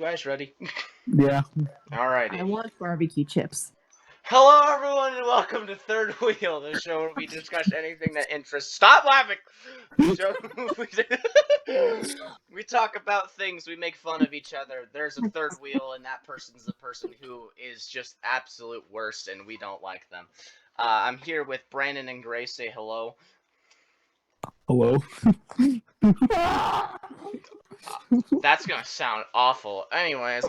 guys ready? Yeah. I Alrighty. want barbecue chips. Hello, everyone, and welcome to Third Wheel, the show where we discuss anything that interests. Stop laughing. The show we talk about things. We make fun of each other. There's a third wheel, and that person's the person who is just absolute worst, and we don't like them. I'm here with Brandon and Grace. Say hello. Hello. That's gonna sound awful. Anyways,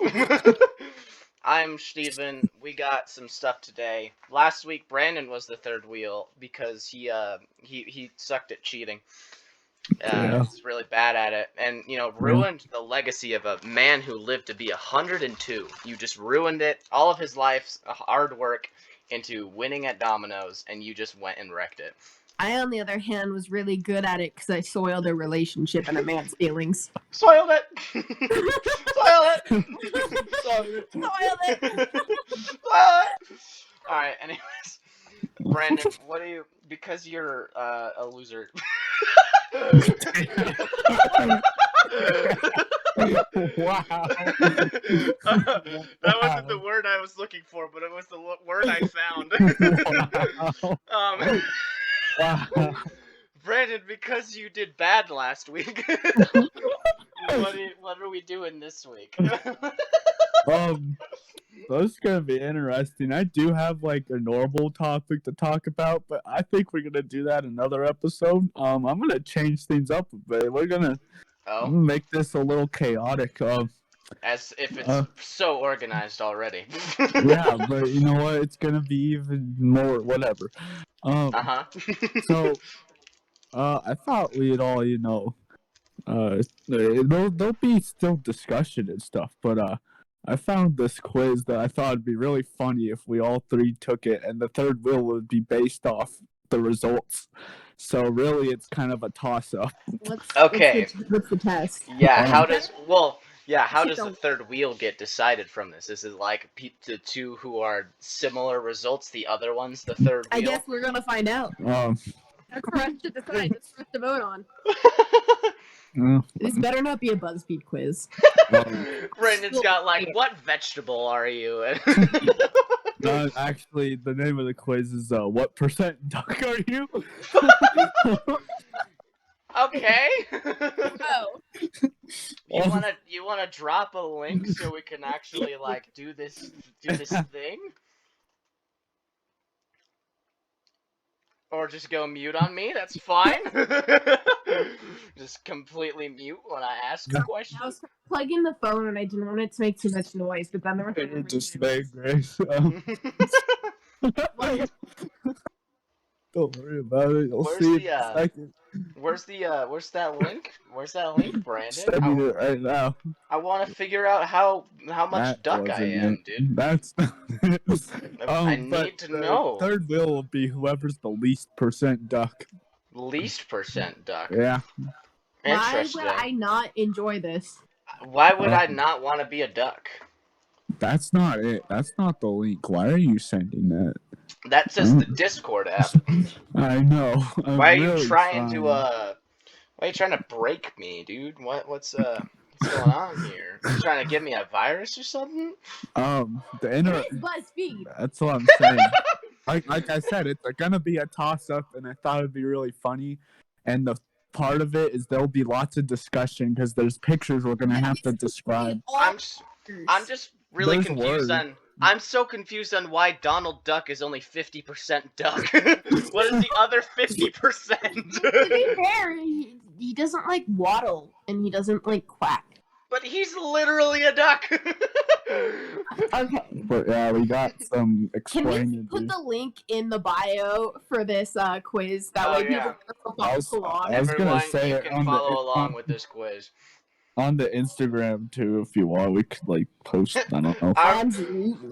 I'm Steven. We got some stuff today. Last week, Brandon was the third wheel because he sucked at cheating. Yeah. He's really bad at it, and ruined the legacy of a man who lived to be 102. You just ruined it, all of his life's hard work, into winning at dominoes, and you just went and wrecked it. I, on the other hand, was really good at it because I soiled a relationship and a man's feelings. Soiled it. Soiled it. Soiled it. All right. Anyways, Brandon, what do you? Because you're a loser. Wow. That wasn't the word I was looking for, but it was the word I found. Wow. Brandon, because you did bad last week, what are we doing this week? That's gonna be interesting. I do have like a normal topic to talk about, but I think we're gonna do that another episode. I'm gonna change things up a bit. I'm gonna make this a little chaotic. As if it's so organized already. Yeah, but you know what? It's gonna be even more whatever. So, I thought we'd all, there'll be still discussion and stuff, but I found this quiz that I thought would be really funny if we all three took it, and the third wheel would be based off the results. So really, it's kind of a toss-up. Okay. What's the test? Yeah. How does the third wheel get decided from this? Is it like the two who are similar results, the other one's the third wheel? I guess we're gonna find out. That's for us to decide. That's for us to vote on. This better not be a BuzzFeed quiz. Brandon's got like, what vegetable are you? Actually, the name of the quiz is what percent duck are you? Okay. Oh. You wanna drop a link so we can actually like do this thing? Or just go mute on me, that's fine. Just completely mute when I ask a question. I was plugging the phone and I didn't want it to make too much noise, but then there was Just make Grace. Don't worry about it. You'll see it in a second. Where's that link? Where's that link, Brandon? Sending it right now. I want to figure out how much duck I am, dude. That's not it. I need to know. Third wheel will be whoever's the least percent duck. Least percent duck. Yeah. Why would I not enjoy this? Why would I not want to be a duck? That's not it. That's not the link. Why are you sending that? That's just the Discord app. I know. Why are you trying to break me, dude? What's going on here? You trying to give me a virus or something? BuzzFeed. That's what I'm saying. like I said, it's gonna be a toss-up, and I thought it'd be really funny. And the part of it is there'll be lots of discussion because there's pictures we're gonna have to describe. I'm just really confused on. I'm so confused on why Donald Duck is only 50% duck. What is the other 50%? To be fair, he doesn't like waddle and he doesn't like quack. But he's literally a duck. Okay. But yeah, we got some explaining. Can we put the link in the bio for this quiz? That way people can follow along. I was gonna say you can follow along with this quiz. On the Instagram too, if you want, we could like post. I don't know.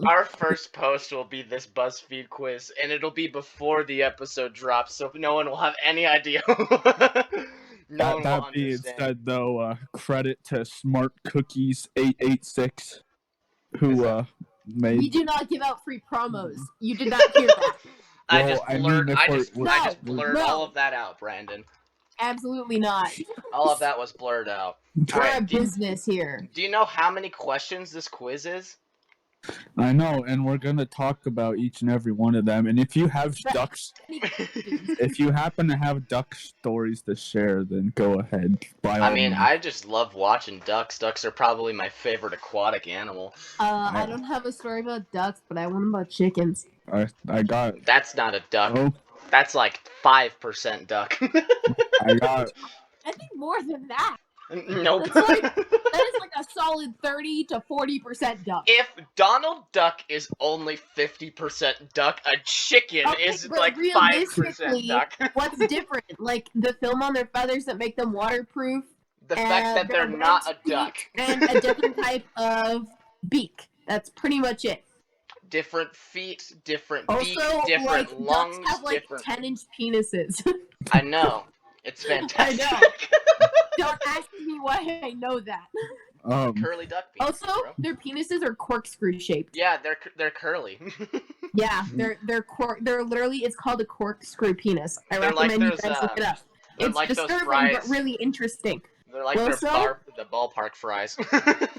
Our first post will be this BuzzFeed quiz, and it'll be before the episode drops, so no one will have any idea. That being said, though, credit to Smart Cookies 886, who made. We do not give out free promos. You did not hear that. I just blurred all of that out, Brandon. Absolutely not. All of that was blurred out. We're Alright, a business here. do you know how many questions this quiz is? I know, and we're gonna talk about each and every one of them. And if you have ducks, if you happen to have duck stories to share, then go ahead. By all means. I just love watching ducks. Ducks are probably my favorite aquatic animal. I don't have a story about ducks, but I have one about chickens. I got. That's not a duck. Oh, That's like 5% duck. I got. I think more than that. Nope. That is like a solid 30 to 40% duck. If Donald Duck is only 50% duck, a chicken is like 5% duck. What's different? Like the film on their feathers that make them waterproof. The fact that they're not a duck. And a different type of beak. That's pretty much it. Different feet, different Also, beak, different like, lungs, ducks have like different... 10-inch penises. I know. It's fantastic. I know. Don't ask me why I know that. Curly duck penis. Also, bro. their penises are corkscrew shaped. Yeah, they're curly. Yeah, they're literally, it's called a corkscrew penis. I recommend you guys look it up. It's like disturbing but really interesting. They're like also, the ballpark fries.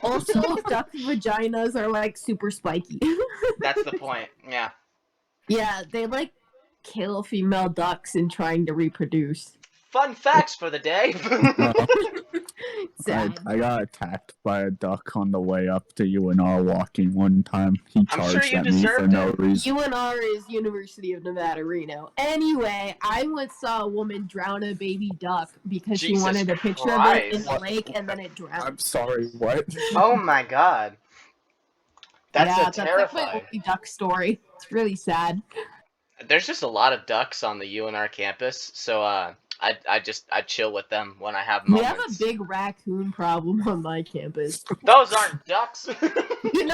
Also, duck vaginas are like super spiky. That's the point. Yeah. Yeah, they like kill female ducks in trying to reproduce. Fun facts for the day. I got attacked by a duck on the way up to UNR walking one time. He charged at me for no reason. UNR is University of Nevada, Reno. Anyway, I once saw a woman drown a baby duck because she wanted a picture of it in the lake and then it drowned. I'm sorry, what? Oh my god. That's terrifying. That's like my only duck story. It's really sad. There's just a lot of ducks on the UNR campus, so I chill with them when I have moments. We have a big raccoon problem on my campus. Those aren't ducks. you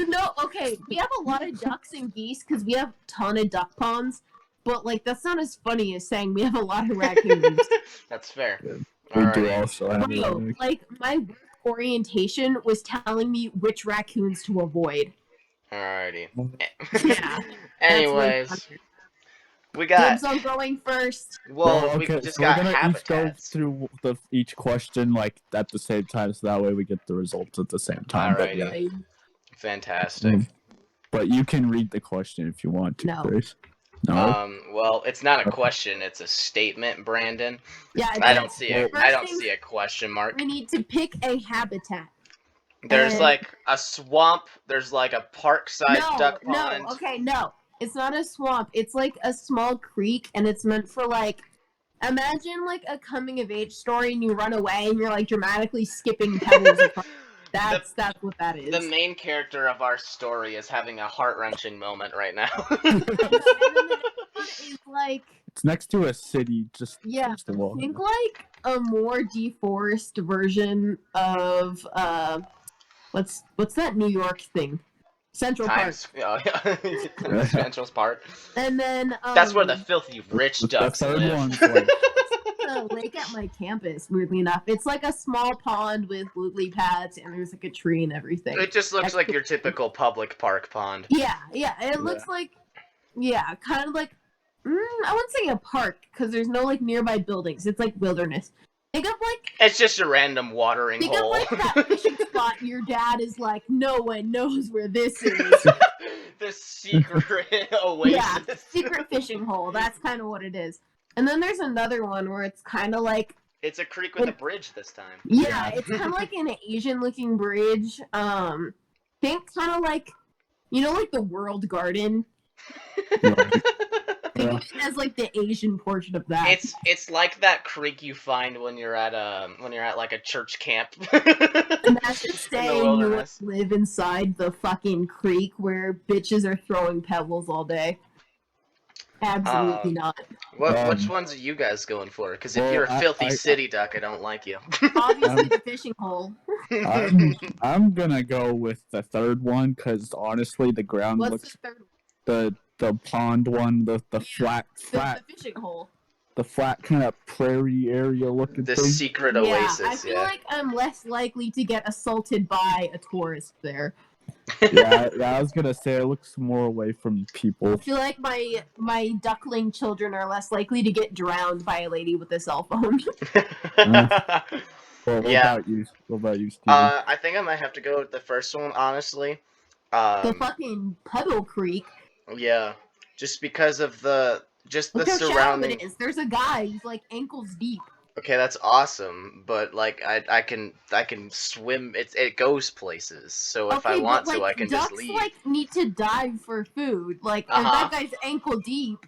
know, okay, we have a lot of ducks and geese because we have a ton of duck ponds, but like that's not as funny as saying we have a lot of raccoons. That's fair. We do also have like my work orientation was telling me which raccoons to avoid. Alrighty. Yeah. Anyways. We got. Dibs on going first. Well, okay, we just got habitats. We're gonna each go through each question like at the same time, so that way we get the results at the same time. Alright, yeah. Fantastic. But you can read the question if you want to. No. Chris. No. Well, it's not a question; it's a statement, Brandon. Yeah. I don't see a question mark. We need to pick a habitat. There's like a swamp. There's like a park-sized duck pond. No. Okay. No. It's not a swamp. It's like a small creek, and it's meant for like, imagine like a coming-of-age story, and you run away, and you're like dramatically skipping pebbles. That's what that is. The main character of our story is having a heart-wrenching moment right now. It's like it's next to a city. Just I think like a more deforested version of what's that New York thing? Central Park. Oh, yeah. Central Park. And then that's where the filthy rich ducks live. The lake at my campus, weirdly enough. It's like a small pond with lily pads and there's like a tree and everything. It just looks like your typical public park pond. Yeah. It looks like kind of like I wouldn't say a park because there's no like nearby buildings. It's like wilderness. Think of like it's just a random watering hole. Think of like that fishing spot your dad is like, no one knows where this is. The secret oasis. Yeah, secret fishing hole. That's kind of what it is. And then there's another one where it's kind of like it's a creek with a bridge this time. Yeah, it's kind of like an Asian-looking bridge. Think kind of like like the World Garden. As like the Asian portion of that. It's like that creek you find when you're at like a church camp. Imagine saying you would live inside the fucking creek where bitches are throwing pebbles all day. Absolutely not. Which ones are you guys going for? Because if you're a filthy city duck, I don't like you. Obviously, the fishing hole. I'm gonna go with the third one because honestly, the ground looks. The third one? The pond one, the flat the fishing hole. The flat kind of prairie area looking the thing. Secret oasis. I feel like I'm less likely to get assaulted by a tourist there. Yeah, I was gonna say it looks more away from people. I feel like my duckling children are less likely to get drowned by a lady with a cell phone. Well, what Yeah. about you? What about you, Steven? I think I might have to go with the first one, honestly. The Um, fucking Puddle Creek. yeah, just because of just the Look how shallow surrounding. it is. There's a guy who's like ankles deep. Okay, that's awesome, but like I can swim. It goes places. So if I Okay, but want to, like I can just ducks leave. like need to dive for food. Like if Uh-huh. that guy's ankle deep,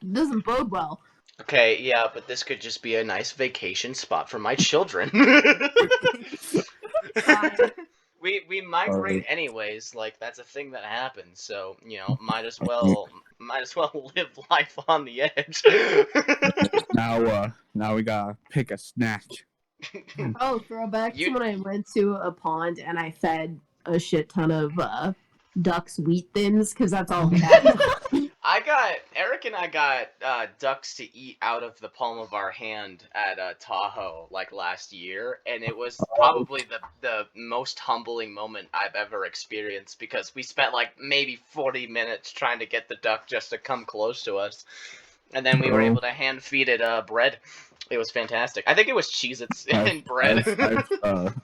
it doesn't bode well. Okay, yeah, but this could just be a nice vacation spot for my children. Fine. We migrate Alright. anyways, like that's a thing that happens, so might as well live life on the edge. Now we gotta pick a snack. Oh, throwback to You when I went to a pond and I fed a shit ton of ducks wheat thins because that's all they had. Eric and I got ducks to eat out of the palm of our hand at Tahoe like last year, and it was probably the most humbling moment I've ever experienced because we spent like maybe 40 minutes trying to get the duck just to come close to us, and then we were able to hand feed it bread. It was fantastic. I think it was Cheez-Its and bread.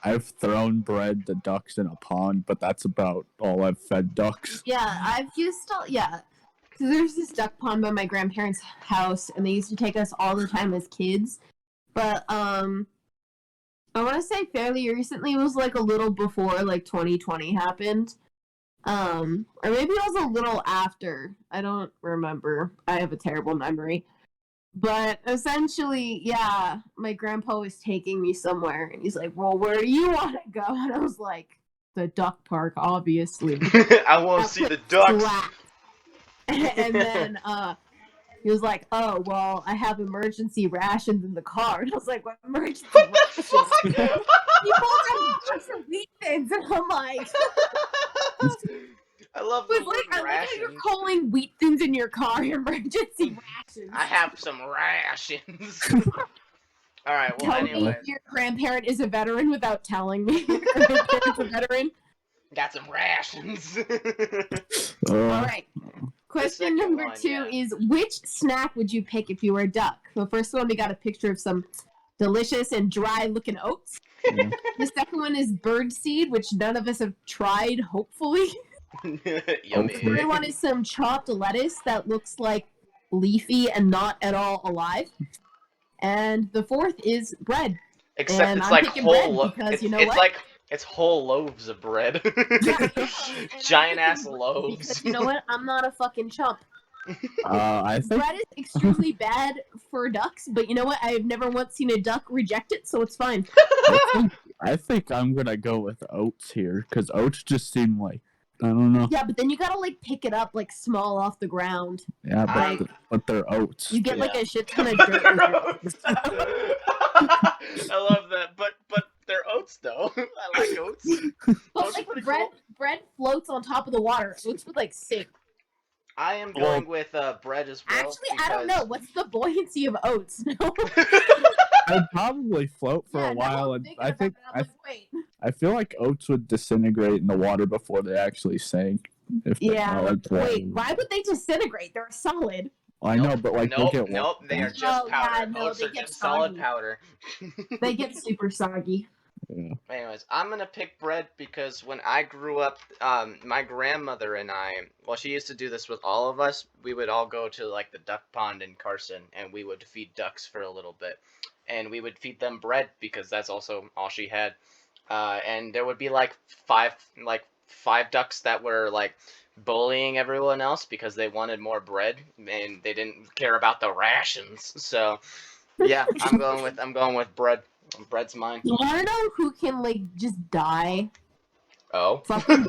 I've thrown bread to ducks in a pond, but that's about all I've fed ducks. Yeah, I've used to, yeah. So there's this duck pond by my grandparents' house, and they used to take us all the time as kids. But I want to say fairly recently, it was like a little before like 2020 happened. Or maybe it was a little after. I don't remember. I have a terrible memory. But essentially, yeah, my grandpa was taking me somewhere, and he's like, "Well, where do you want to go?" And I was like, "The duck park, obviously." I want to see the ducks. Slap. And then he was like, "Oh, well, I have emergency rations in the car." And I was like, "What emergency What the rations?" fuck? He pulled out a box of wheat thins, and I'm like, I love the "But word like, I like how you're rations. calling wheat thins in your car emergency rations." I have some rations. All right. Well, Tell me anyways, your grandparent is a veteran without telling me your grandparent's a veteran. got some rations. All right. Question second number one, 2 yeah. is which snack would you pick if you were a duck? The first one, we got a picture of some delicious and dry looking oats. Yeah. The second one is bird seed, which none of us have tried, hopefully. The Yummy. third one is some chopped lettuce that looks like leafy and not at all alive. And the fourth is bread. Except and it's I'm like picking whole. bread because It's, you know it's what? like it's whole loaves of bread. Yeah, and I'm Giant picking ass bread loaves. because you know what? I'm not a fucking chump. I think Bread is extremely bad for ducks, but you know what? I've never once seen a duck reject it, so it's fine. I think I'm gonna go with oats here because oats just seem like I don't know. Yeah, but then you gotta like pick it up like small off the ground. Yeah, I'm- but they're oats. You get like Yeah. a shit ton of dirt. with your oats. I love that, but they're oats though. I like oats. But Oats are like pretty bread, cool. bread floats on top of the water. Oats would like sink. I am Well- going with bread as well. Actually, I don't know. What's the buoyancy of oats? No. I'd probably float for Yeah, a now while, I'm and thinking I about think it, I'm like, wait. I feel like oats would disintegrate in the water before they actually sank. If they Yeah. like water. Wait, why would they disintegrate? They're solid. I know, but like nope, they get nope, they are just Oh, yeah, powder. no, Oats they are get just solid soggy. powder. They get super soggy. Yeah. Anyways, I'm gonna pick bread because when I grew up, my grandmother and I, well, she used to do this with all of us. We would all go to like the duck pond in Carson, and we would feed ducks for a little bit, and we would feed them bread because that's also all she had. And there would be like five ducks that were like bullying everyone else because they wanted more bread and they didn't care about the rations. So, yeah, I'm going with bread. Bread's mine. You wanna know who can like just die? Oh. Fucking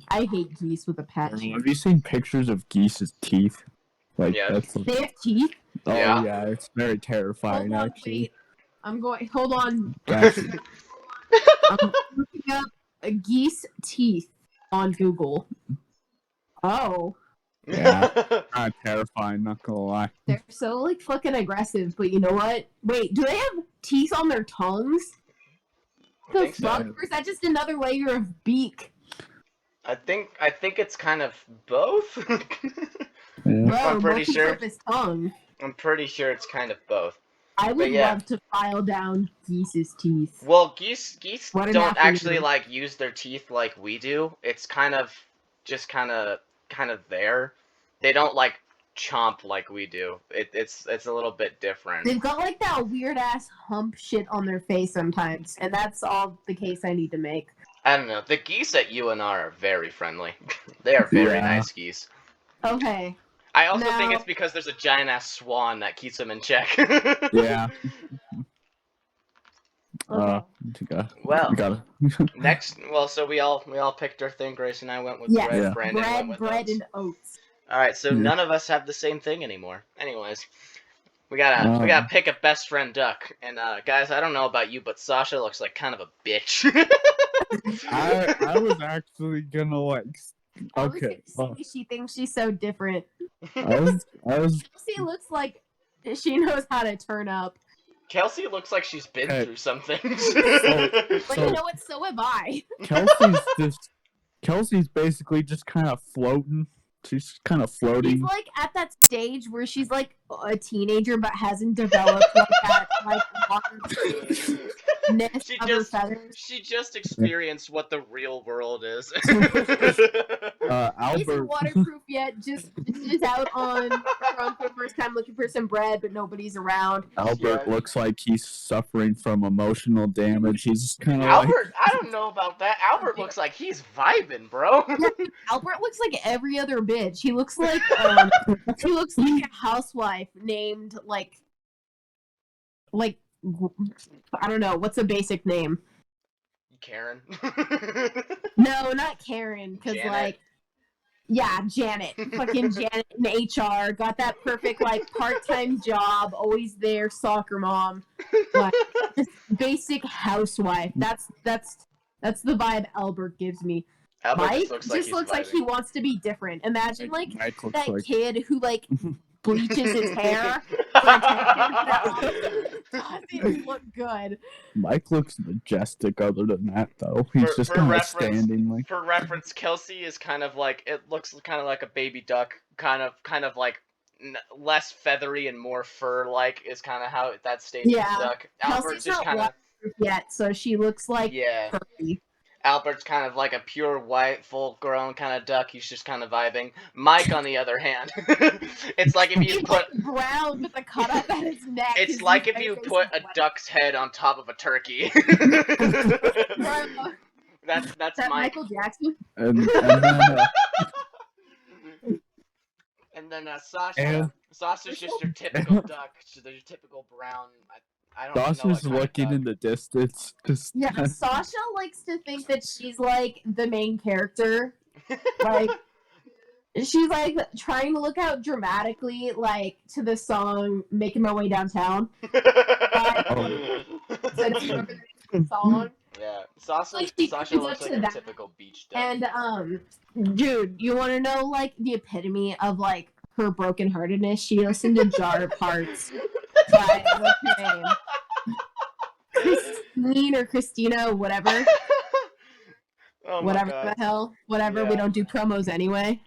I hate geese with a passion. Have you seen pictures of geese's teeth? Like Yeah. that's They have teeth. oh Yeah. yeah, it's very terrifying Hold on, actually. wait. I'm going. Hold on. Actually, I'm looking up a geese teeth on Google. Oh, Yeah. kind of terrifying, not gonna lie. they're so like fucking aggressive. But you know what? Wait, do they have teeth on their tongues? The think so. fuck? Or is that just another layer of beak? I think it's kind of both. Yeah. Bro, I'm pretty monkey's sure. up his tongue. I'm pretty sure it's kind of both. I would yeah. love to file down geese's teeth. Well, geese What an don't actually afternoon. like use their teeth like we do. It's kind of just kind of there. They don't like chomp like we do. It's a little bit different. They've got like that weird ass hump shit on their face sometimes, and that's all the case I need to make. I don't know. The geese at UNR are very friendly. They are very Yeah. nice geese. Okay. I also think Now- it's because there's a giant ass swan that keeps them in check. Yeah. Okay. Well, we gotta. next, so we all picked our thing. Grace and I went with Yeah. bread. Yeah. Brandon went with bread oats. and oats. All right, so Yeah. none of us have the same thing anymore. Anyways, we gotta pick a best friend duck. And guys, I don't know about you, but Sasha looks like kind of a bitch. I was actually gonna like. I was Okay. gonna say she thinks she's so different. I was. She looks like she knows how to turn up. Kelsey looks like she's been Hey. through some things. But So- you know what? So have I. Kelsey's basically just kind of floating. She's kind of She's floating. like at that stage where she's like a teenager but hasn't developed like that like water She of her just- feathers. She just experienced what the real world is. Isn't Albert. waterproof yet. Just is out on for the first time looking for some bread, but nobody's around. Albert Yeah. looks like he's suffering from emotional damage. He's kind of like. Albert, I don't know about that. Albert looks like he's vibing, bro. Albert looks like every other bitch. He looks like he looks like a housewife named like I don't know, what's a basic name? Karen. No, not Karen, because Janet. like yeah, Janet. Fucking Janet in HR. Got that perfect like part-time job, always there, soccer mom. Like just basic housewife. That's the vibe Albert gives me. Albert Mike just looks like he wants to be different. Imagine like Mike looks that like. kid who like bleaches his hair. Doesn't look good. Mike looks majestic. Other than that, though, he's just for kind of reference- standing like. For reference, Kelsey is kind of like, it looks kind of like a baby duck, kind of like less feathery and more fur-like is kind of how that stage Yeah. of duck. Albert's Kelsey's just not kind of waterproof yet, so she looks like yeah. furry. Albert's kind of like a pure white, full-grown kind of duck. He's just kind of vibing. Mike, on the other hand, it's like if you He's put. like brown with the cutout at his neck. It's His like if face you is put a white. duck's head on top of a turkey. Bro, That's is that Mike. Michael Jackson? And then And then Sasha. And- Sasha's just your typical duck. She's your typical brown. I don't know what Sasha's kind of looking duck. in the distance. Just Yeah, Sasha likes to think that she's like the main character. Like she's like trying to look out dramatically, like to the song "Making My Way Downtown." So it's a song. Yeah, Sasha. Like, she Sasha comes looks up like to a that. typical beach duck. And dude, you want to know like the epitome of like her brokenheartedness? She listened to Jar of Hearts by what's her name? Christine or Christina, whatever. Oh my Whatever God. the hell. Whatever, Yeah. we don't do promos anyway.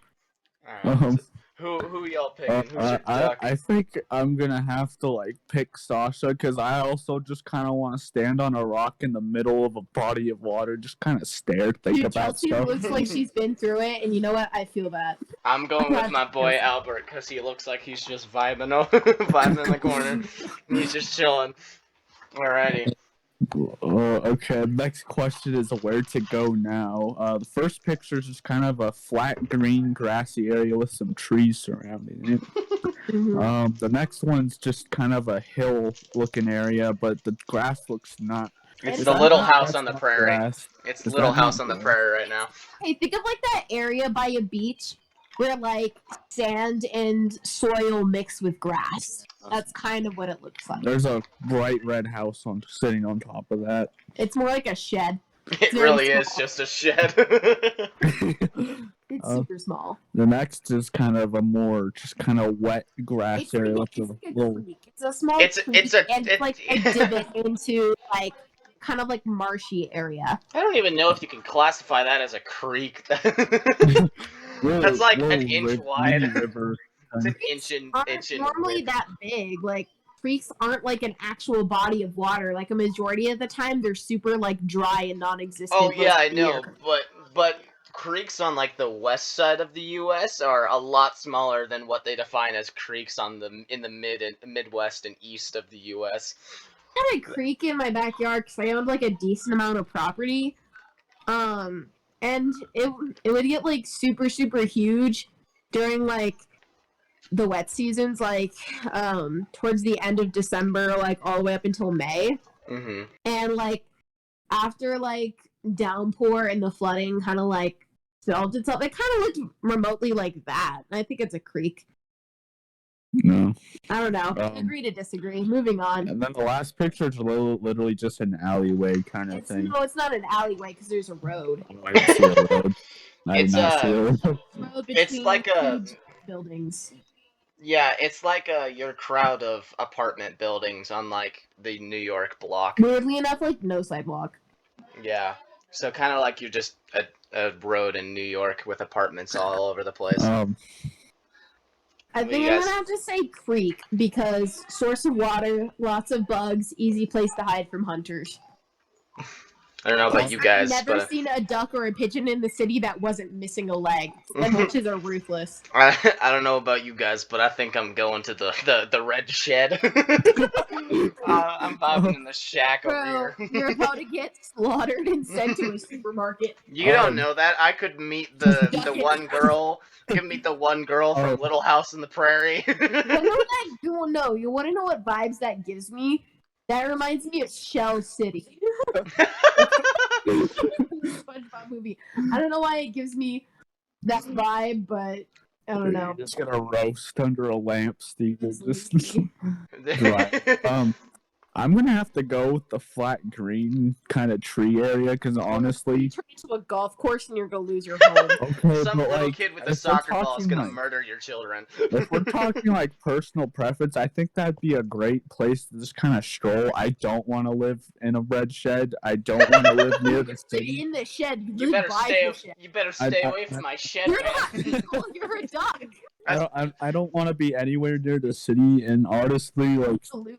Alright, who y'all picking? Who's your duck? I think I'm gonna have to like pick Sasha because I also just kind of want to stand on a rock in the middle of a body of water, just kind of stare, think Dude, about Chelsea stuff. looks like she's been through it, and you know what? I feel that. I'm going with my boy Albert because he looks like he's just vibing, vibing in the corner. He's just chilling. Alrighty. Okay, next question is where to go now. The first picture is just kind of a flat green grassy area with some trees surrounding it. Mhm. The next one's just kind of a hill looking area, but the grass looks not. It's Is the that Little not- House on the not Prairie. grass. It's Is Little that not House on the grass? Prairie right now. Hey, think of like that area by a beach where like sand and soil mix with grass. That's kind of what it looks like. There's a bright red house sitting on top of that. It's more like a shed. It Very really is small. just a shed. It's Oh. super small. The next is kind of a more just kind of wet grass area with It's a like a little. creek. It's a small It's- creek, it's a- and it's it- like a divot into like kind of like marshy area. I don't even know if you can classify that as a creek. That's like an inch wide. Mini river. It's an Creeks inch aren't in normally width. that big. Like creeks aren't like an actual body of water. Like a majority of the time, they're super like dry and non-existent. Oh yeah, most I of the year. know, but creeks on like the west side of the U.S. are a lot smaller than what they define as creeks on in the Midwest and east of the U.S. I had a creek in my backyard because I owned like a decent amount of property. And it would get like super huge during like the wet seasons, like towards the end of December, like all the way up until May. Mm-hmm. And like after like downpour and the flooding kind of like filled itself, it kind of looked remotely like that. I think it's a creek. No. I don't know. Agree to disagree. Moving on. And then the last picture is literally just an alleyway kind of thing. No, it's not an alleyway because there's a road. I didn't see a road. It's It's like a buildings. Yeah, it's like your crowd of apartment buildings on like the New York block. Weirdly enough, like no sidewalk. Yeah, so kind of like you're just a road in New York with apartments all over the place. I think I'm gonna have to say creek because source of water, lots of bugs, easy place to hide from hunters. I don't know about you guys, I've never but seen a duck or a pigeon in the city that wasn't missing a leg. And witches are ruthless. I don't know about you guys, but I think I'm going to the red shed. I'm vibing in the shack over here. You're about to get slaughtered and sent to a supermarket. You don't know that. I could meet the one girl. I could meet the one girl from Little House on the Prairie. You want to know what vibes that gives me? That reminds me of Shell City. SpongeBob movie. I don't know why it gives me that vibe, but I don't know. You're just gonna roast under a lamp, Steven. I'm gonna have to go with the flat green kind of tree area because honestly, turn into a golf course and you're gonna lose your home. Okay, some but little like, kid with a soccer ball is gonna murder your children. If we're talking like personal preference, I think that'd be a great place to just kind of stroll. I don't want to live in a red shed. I don't want to live near the city. In the shed. You better stay away from my shed. You're not people. You're a dog. I don't want to be anywhere near the city, and honestly, like, absolutely.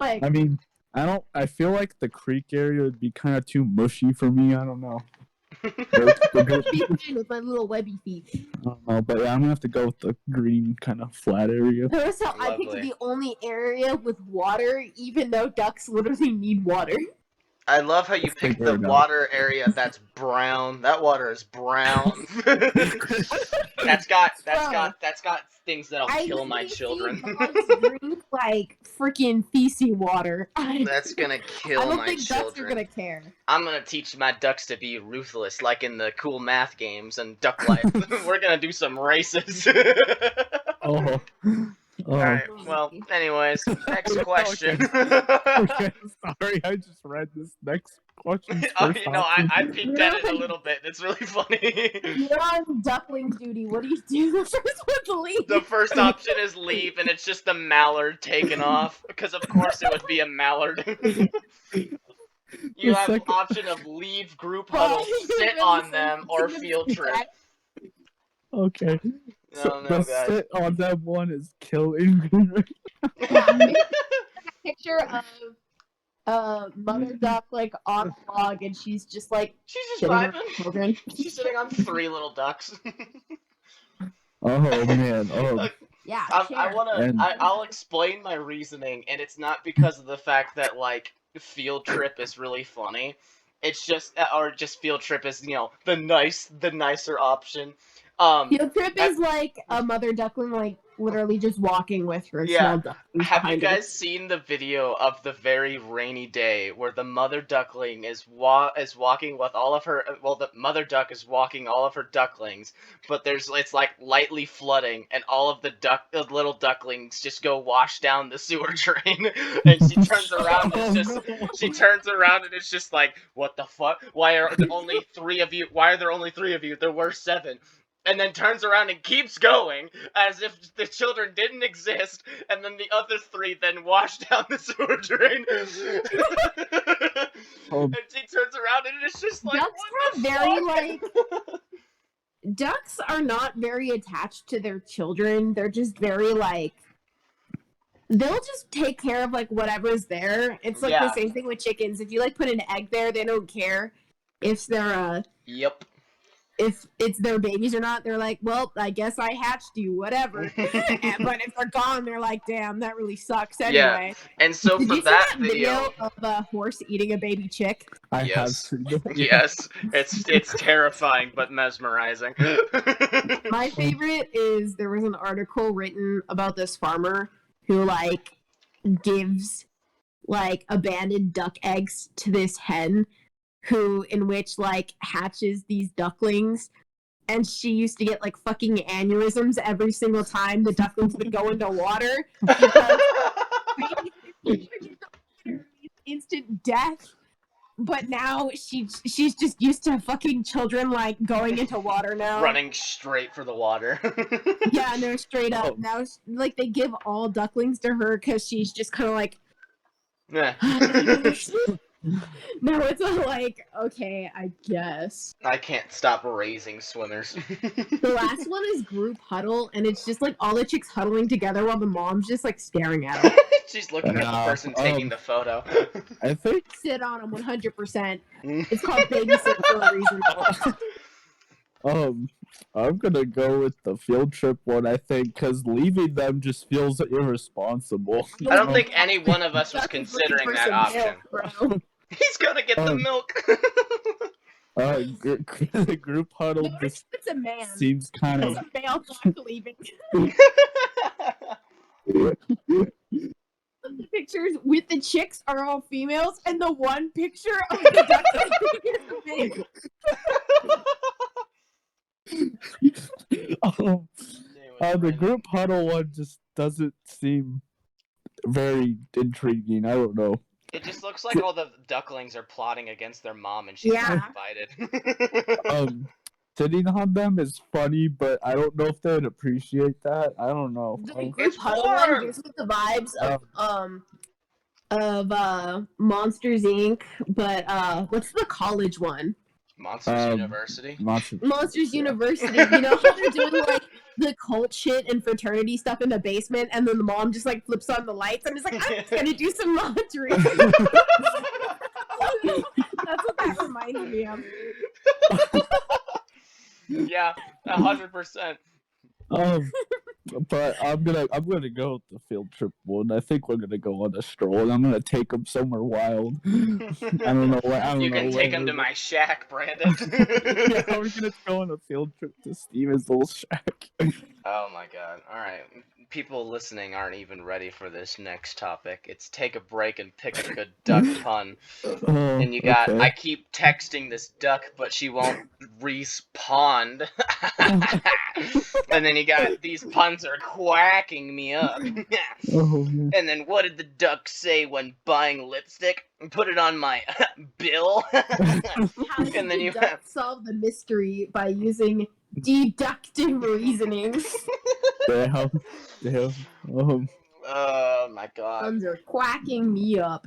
I mean, I feel like the creek area would be kind of too mushy for me. I don't know. With my little webby feet. I don't know, but yeah, I'm gonna have to go with the green kind of flat area. Notice how I picked the only area with water, even though ducks literally need water. I love how you picked the water area that's brown. That water is brown. that's got things that'll kill my children. Drink like freaking feces water. That's gonna kill my children. I don't think ducks are gonna care. I'm gonna teach my ducks to be ruthless, like in the cool math games and Duck Life. We're gonna do some races. Oh. Alright, well, anyways, next question. Okay, sorry, I just read this next question. I peeked at it a little bit. It's really funny. You're on duckling duty. What do you do? The first one's leave. The first option is leave, and it's just the mallard taken off, because of course it would be a mallard. You have option of leave group huddle, sit on them, or field trip. Okay. So the sit on that one is killing. Picture of mother duck like on a log, and she's just vibing. She's sitting on 3 little ducks. Oh man! Oh. Yeah. I'll explain my reasoning, and it's not because of the fact that like field trip is really funny. It's just field trip is the nicer option. Field trip is like a mother duckling, like literally just walking with her small duck. Have you guys seen the video of the very rainy day where the mother duckling is walking with all of her? Well, the mother duck is walking all of her ducklings, but it's like lightly flooding, and all of the little ducklings just go wash down the sewer drain, and she turns around. She turns around and it's just like, what the fuck? Why are there only 3 of you? Why are there only 3 of you? There were 7. and then turns around and keeps going as if the children didn't exist, and then the other 3 then wash down the sewer drain. And she turns around and it's just like, Ducks what have the very, fuck? ducks are not very attached to their children. They're just very they'll just take care of whatever's there. It's the Yeah. same thing with chickens. If you put an egg there, they don't care if they're Yep. if it's their babies or not. They're like, well, I guess I hatched you, whatever. But if they're gone, they're like, damn, that really sucks anyway. And so Did for you see that that video of a horse eating a baby chick? I have Yes. seen it. Yes, it's terrifying but mesmerizing. My favorite is there was an article written about this farmer who gives abandoned duck eggs to this hen in which hatches these ducklings, and she used to get fucking aneurysms every single time the ducklings would go into water because instant death. But now she's just used to fucking children going into water now. Running straight for the water. Yeah, no, straight up. Now they give all ducklings to her because she's just kind of Meh. no, it's okay, I guess. I can't stop raising swimmers. The last one is group huddle, and it's just all the chicks huddling together while the mom's just staring at them. She's looking at the person taking the photo. I think Sit on them 100%. It's called babysit for a reason. I'm gonna go with the field trip one. I think because leaving them just feels irresponsible. I don't think any one of us was considering that option. Milk, He's gonna get the milk. The group huddle just it's a man. seems kind It's of. a male duck leaving. The pictures with the chicks are all females, and the one picture of the duck is The group huddle one just doesn't seem very intriguing. I don't know. It just looks like all the ducklings are plotting against their mom, and she's not invited. Sitting on them is funny, but I don't know if they'd appreciate that. I don't know. The group huddle one gives me the vibes of Monsters Inc. But what's the college one? Monsters University. Monsters University. You know how they're doing the cult shit and fraternity stuff in the basement, and then the mom just flips on the lights and is like, I'm just gonna do some laundry. That's what that reminds me of. Yeah, 100%. But I'm gonna go with the field trip one. I think we're gonna go on a stroll, and I'm gonna take them somewhere wild. I don't know where. You can take them to my shack, Brandon. Yeah, we're gonna go on a field trip to Steven's little shack. Oh my god. Alright. People listening aren't even ready for this next topic. It's take a break and pick a good duck pun. And you got, okay. I keep texting this duck, but she won't respawn. And then you got, these puns are quacking me up. And then what did the duck say when buying lipstick? Put it on my bill. How did And then the you duck solve the mystery by using deductive reasoning? Damn. Oh my god. Puns are quacking me up.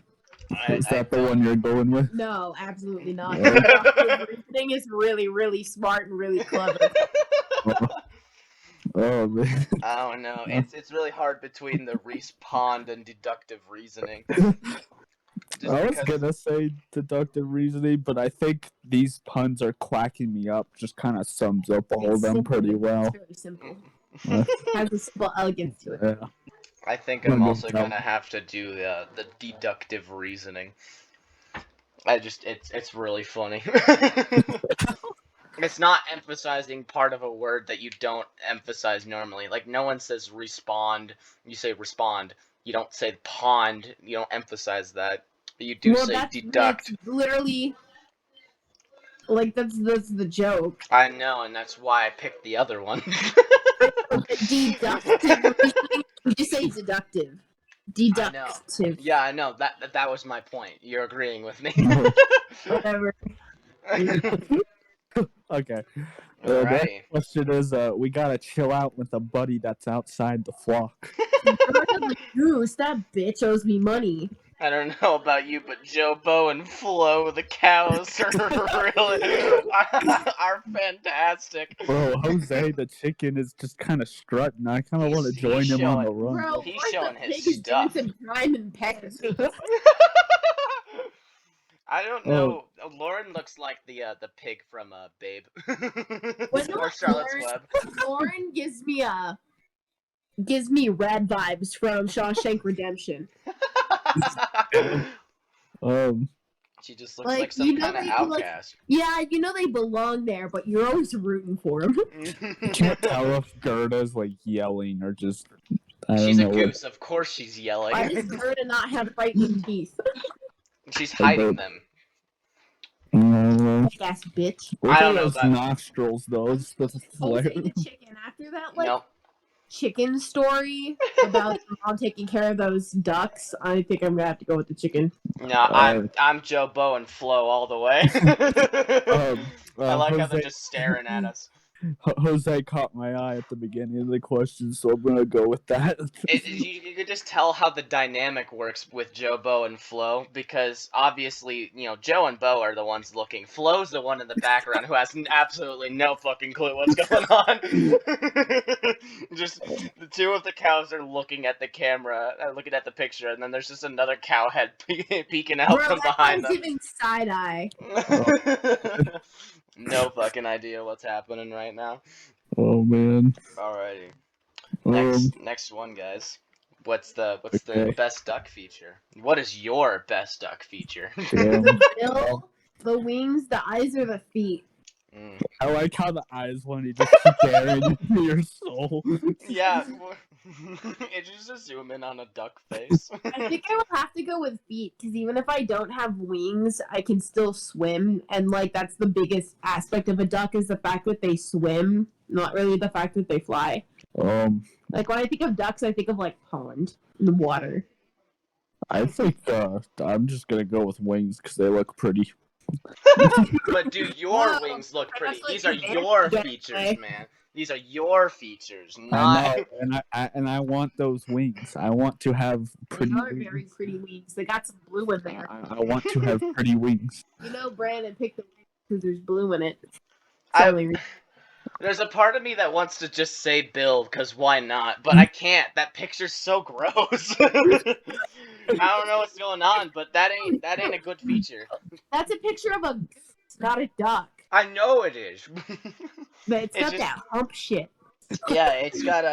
Is that the one you're going with? No, absolutely not. Yeah. Deductive reasoning is really, really smart and really clever. Oh man. I don't know. It's really hard between the respawned and deductive reasoning. I was gonna say deductive reasoning, but I think these puns are quacking me up. Just kind of sums up all of them pretty well. It's very simple. Has a simple elegance to it. Yeah. I think I'm also gonna have to do the deductive reasoning. It's really funny. It's not emphasizing part of a word that you don't emphasize normally. Like, no one says respond. You say respond. You don't say pond. You don't emphasize that. You do say deduct. That's literally, that's the joke. I know, and that's why I picked the other one. Deductive reasoning. You just say deductive. Deductive. Yeah, I know. That was my point. You're agreeing with me. Whatever. Okay. The next Alrighty. question is, we gotta chill out with a buddy that's outside the flock. The goose, that bitch owes me money. I don't know about you, but Joe, Bo, and Flo, the cows, are really are fantastic. Bro, Jose the chicken is just kind of strutting. I kind of want to He's join him on showing- the run. Bro, He's like showing the his pig is doing stuff. some crime in Paris. I don't know. Lauren looks like the pig from Babe or Charlotte's Web. Lauren gives me red vibes from Shawshank Redemption. She just looks like some you know, kind of they, outcast. Yeah, you know they belong there, but you're always rooting for them. I can't tell if Gerda's like yelling or just. I don't She's a know goose. Of course she's yelling. Why does Gerda not have frightening teeth? She's hiding them. Ass bitch. Look I at don't know those that- nostrils, though. It's the Jose flare. the chicken. After that, Nope. chicken story about your mom taking care of those ducks, I think I'm gonna have to go with the chicken. No, I'm Joe, Bo, and Flo all the way. I like how they're just staring at us. Jose caught my eye at the beginning of the question, so I'm gonna go with that. You could just tell how the dynamic works with Joe, Bo, and Flo, because obviously, Joe and Bo are the ones looking. Flo's the one in the background who has absolutely no fucking clue what's going on. Just the two of the cows are looking at the camera, looking at the picture, and then there's just another cow head peeking out from behind them. Giving side eye. No fucking idea what's happening right now. Oh man. Alrighty. Um, Next one, guys. What's the Okay. best duck feature? What is your best duck feature? damn. The bill, the wings, the eyes, or the feet. I like how the eyes when he just staring into your soul. Yeah. It's just a zoom in on a duck face. I think I would have to go with feet because even if I don't have wings, I can still swim, and that's the biggest aspect of a duck is the fact that they swim, not really the fact that they fly. Um, When I think of ducks, I think of pond in the water. I think I'm just gonna go with wings because they look pretty. But dude, your Whoa, wings look pretty. that's These like are an your advantage, features, okay? man. These are your features, I not. know, and I want those wings. I want to have pretty They are wings. very pretty wings. They got some blue in there. I want to have pretty wings. Brandon picked the wings because there's blue in it. I- There's a part of me that wants to just say Bill, because why not? But I can't. That picture's so gross. I don't know what's going on, but that ain't a good feature. That's a picture of a goose, not a duck. I know it is. But it's got just- that hump shit. Yeah, it's got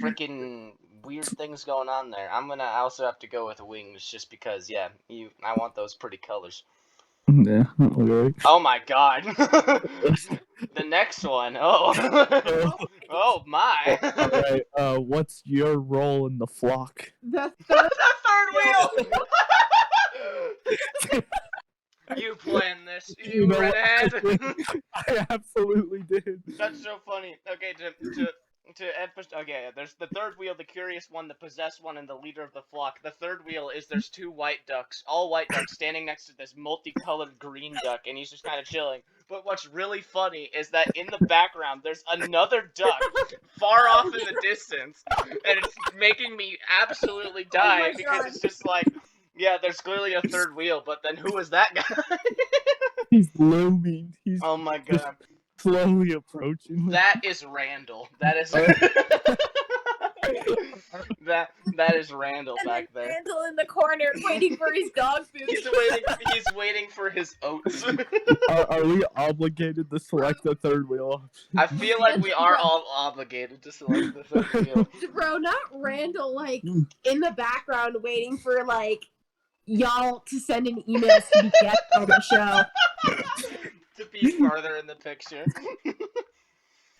freaking weird things going on there. I also have to go with wings just because I want those pretty colors. Yeah. Okay. Oh my god. The next one. Oh. Oh my. All right. What's your role in the flock? The The third wheel. You planned this, you know what? redhead. I absolutely did. That's so funny. Okay, there's the third wheel, the curious one, the possessed one, and the leader of the flock. The third wheel is there's two white ducks, all white ducks, standing next to this multicolored green duck, and he's just kind of chilling. But what's really funny is that in the background, there's another duck far off in the distance, and it's making me absolutely die because it's just yeah, there's clearly a third wheel, but then who is that guy? He's looming. He's Oh my god. slowly approaching. That is Randall. That is that is Randall back there. Randall in the corner waiting for his dog food. He's waiting for his oats. Are we obligated to select the third wheel option? I feel like we are all obligated to select the third wheel. Bro, not Randall in the background waiting for y'all to send in emails to be guests on the show. To be farther in the picture.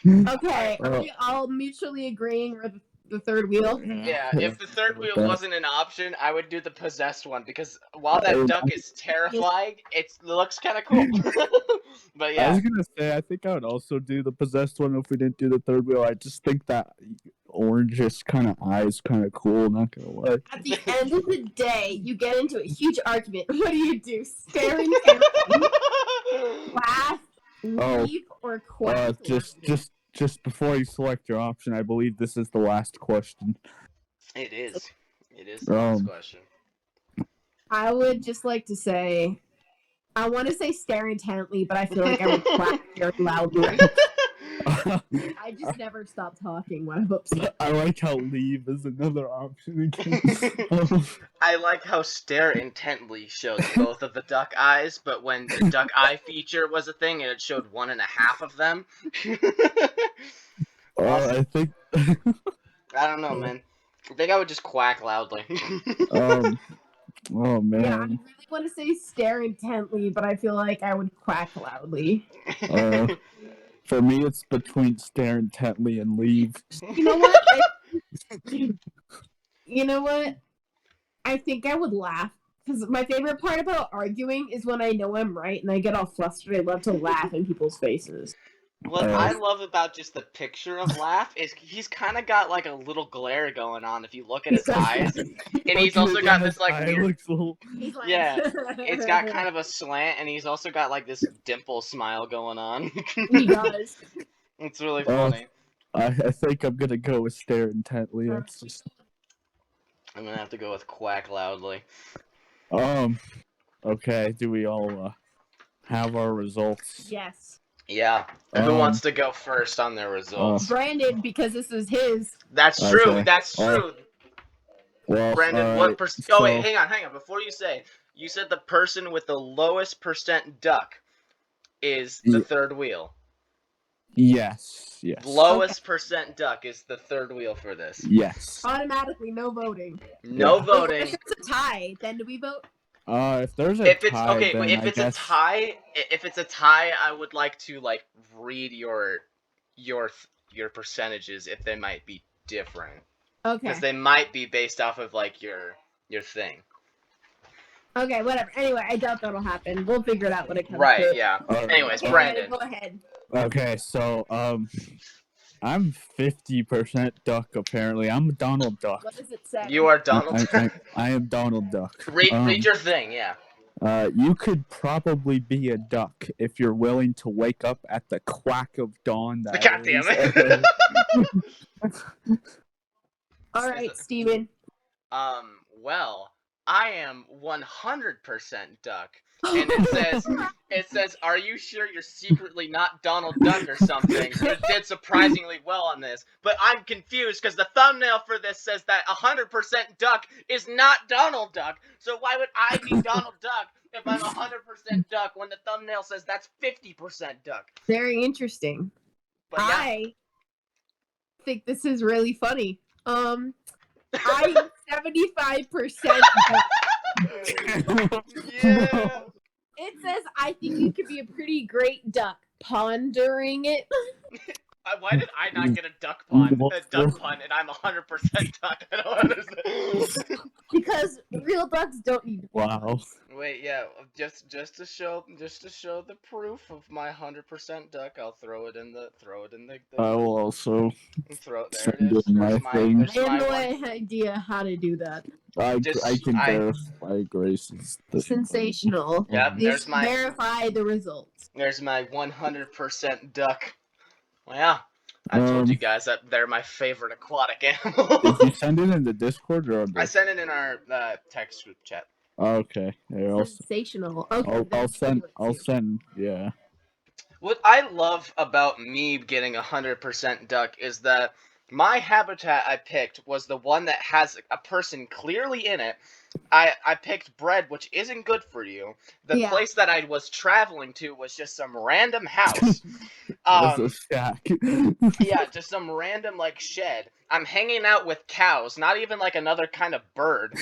Okay, are we all mutually agreeing with the third wheel? Yeah, if the third wheel wasn't an option, I would do the possessed one because while that duck is terrifying, it looks kind of cool. But I yeah, was gonna say I think I would also do the possessed one if we didn't do the third wheel. I just think that orangish kind of eyes kind of cool. Not gonna lie. At the end of the day, you get into a huge argument. What do you do? Stare and terrify? Laugh, Oh, leave, or quack? just before you select your option, I believe this is the last question. It is. It is the last question. I would just like to say, I want to say stare intently, but I feel like I would quack very loudly. I just never stop talking when I'm upset. I like how leave is another option again. I like how stare intently shows both of the duck eyes, but when the duck eye feature was a thing, it showed 1.5 of them. Awesome. I think. I don't know, man. I think I would just quack loudly. Oh man. Yeah, I really want to say stare intently, but I feel like I would quack loudly. For me, it's between stare intently and leave. You know what? You know what? I think I would laugh. Because my favorite part about arguing is when I know I'm right and I get all flustered. I love to laugh in people's faces. What I love about just the picture of Laugh is he's kind of got like a little glare going on if you look at his eyes. And he's also got this like weird... He's like... Yeah, it's got kind of a slant, and he's also got like this dimple smile going on. He does. It's really funny. I think I'm gonna go with stare intently. That's just... I'm gonna have to go with quack loudly. Okay, do we all have our results? Yes. Yeah. Who wants to go first on their results? Brandon, because this is his. That's true. Okay. That's true. Well, Brandon, what percent? Oh wait, hang on. Before you say, you said the person with the lowest percent duck is the third wheel. Yes. Lowest percent duck is the third wheel for this. Yes. Automatically, no voting. No voting. If it's a tie, then do we vote? If there's a tie, if it's a tie, I would like to like read your percentages if they might be different. Okay. Because they might be based off of like your thing. Okay, whatever. Anyway, I doubt that'll happen. We'll figure it out when it comes to Right, yeah. Anyways, okay, Brandon. Go ahead. Okay, so I'm 50% duck apparently. I'm Donald Duck. What does it say? You are Donald Duck. I am Donald Duck. Read your thing, yeah. You could probably be a duck if you're willing to wake up at the quack of dawn. God damn it. All right, Steven. Well, I am 100% duck. And it says, are you sure you're secretly not Donald Duck or something? You did surprisingly well on this. But I'm confused because the thumbnail for this says that 100% duck is not Donald Duck. So why would I be Donald Duck if I'm 100% duck when the thumbnail says that's 50% duck? Very interesting. But yeah. I think this is really funny. I'm 75% duck. Yeah. It says, I think you could be a pretty great duck. Pondering it. Why did I not get a duck pun, and I'm 100% duck? I don't understand. Because real ducks don't need to. Wow. Wait, yeah, just to show the proof of my 100% duck, I'll throw it in the. I will also There it send is. in my thing. I have no idea how to do that. I can verify Grace's. Sensational. Yep, there's my. Verify the results. There's my 100% duck. Well, yeah, I told you guys that they're my favorite aquatic animal. Did you send it in the Discord or? I sent it in our text group chat. Okay. Sensational. Okay. I'll send. Yeah. What I love about me getting 100% duck is that my habitat I picked was the one that has a person clearly in it. I picked bread, which isn't good for you. The place that I was traveling to was just some random house. A shack. Yeah, just some random like shed. I'm hanging out with cows, not even like another kind of bird.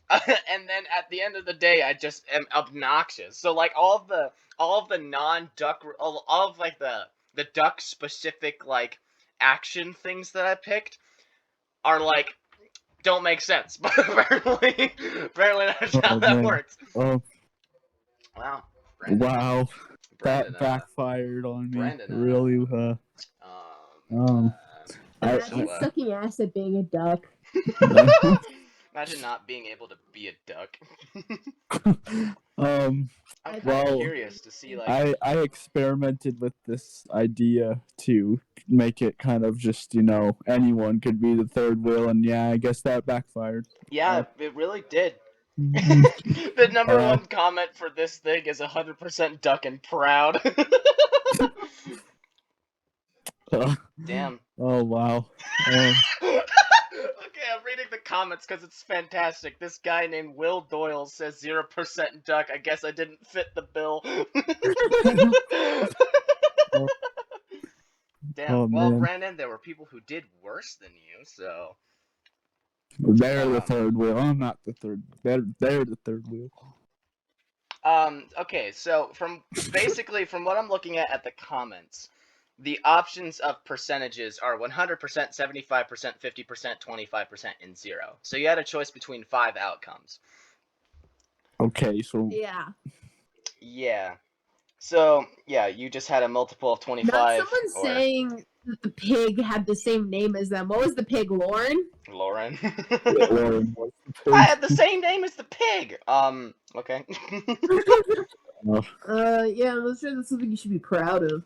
And then at the end of the day, I just am obnoxious. So like all of the non-duck, all of like the duck specific like action things that I picked are like don't make sense. But apparently that's how that works. Oh. Wow. Wow. Brandon, that backfired on me. Brandon, really. Imagine sucking ass at being a duck. Imagine not being able to be a duck. um, I'm kind of well, curious to see, like... I experimented with this idea to make it kind of just, anyone could be the third wheel, and yeah, I guess that backfired. Yeah, it really did. Mhm. The number Uh, one comment for this thing is 100% duck and proud. Damn. Oh wow. Okay, I'm reading the comments because it's fantastic. This guy named Will Doyle says 0% duck. I guess I didn't fit the bill. Oh, Damn. oh Well, man, Brandon, there were people who did worse than you, so... they're the third wheel. I'm not the third. They're the third wheel. Okay, so from what I'm looking at the comments, the options of percentages are 100%, 75%, 50%, 25%, and 0. So you had a choice between 5 outcomes. Okay, so Yeah. Yeah. So, yeah, you just had a multiple of Not 25, someone or saying that the pig had the same name as them. What was the pig, Lauren? Lauren. Lauren was the I pig. had the same name as the pig! Okay. Yeah, I'm not sure that's something you should be proud of.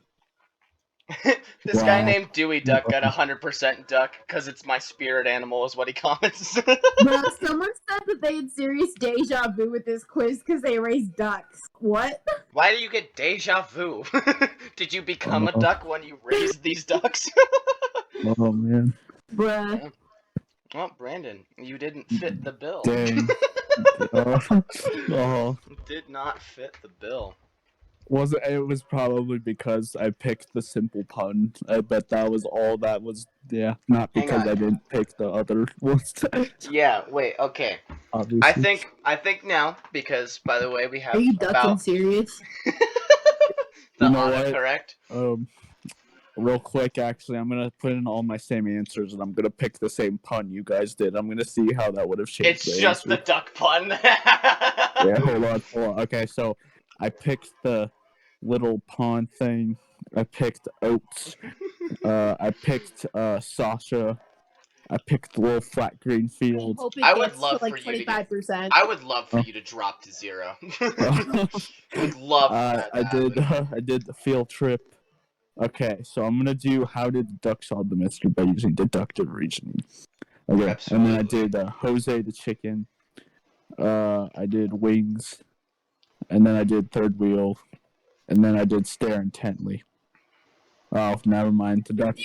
This guy Wow. named Dewey Duck got 100% duck because it's my spirit animal, is what he comments. No, someone said that they had serious deja vu with this quiz because they raised ducks. What? Why do you get deja vu? Did you become a duck when you raised these ducks? Oh man. Bruh. Yeah. Well, Brandon, you didn't fit the bill. Dang. Oh. Did not fit the bill. It was probably because I picked the simple pun. I bet that was all that was. Yeah, not Hang because on. I didn't pick the other ones. Yeah, wait, okay. Obviously. I think now, because by the way we have Are you ducking about serious? the You know autocorrect. Real quick, actually, I'm gonna put in all my same answers, and I'm gonna pick the same pun you guys did. I'm gonna see how that would have changed. It's just answer. the duck pun. Yeah, hold on. Okay, so I picked the little pond thing. I picked oats. I picked Sasha. I picked the little flat green I field. hope it I would gets love to like for you to get 25%. I would love for you to drop to 0. Would love for that to happen. I did the field trip. Okay, so I'm gonna do how did the duck solve the mystery by using deductive reasoning. Okay, Absolutely. and then I did Jose the chicken. I did wings, and then I did third wheel, and then I did stare intently. Oh, never mind. The duck.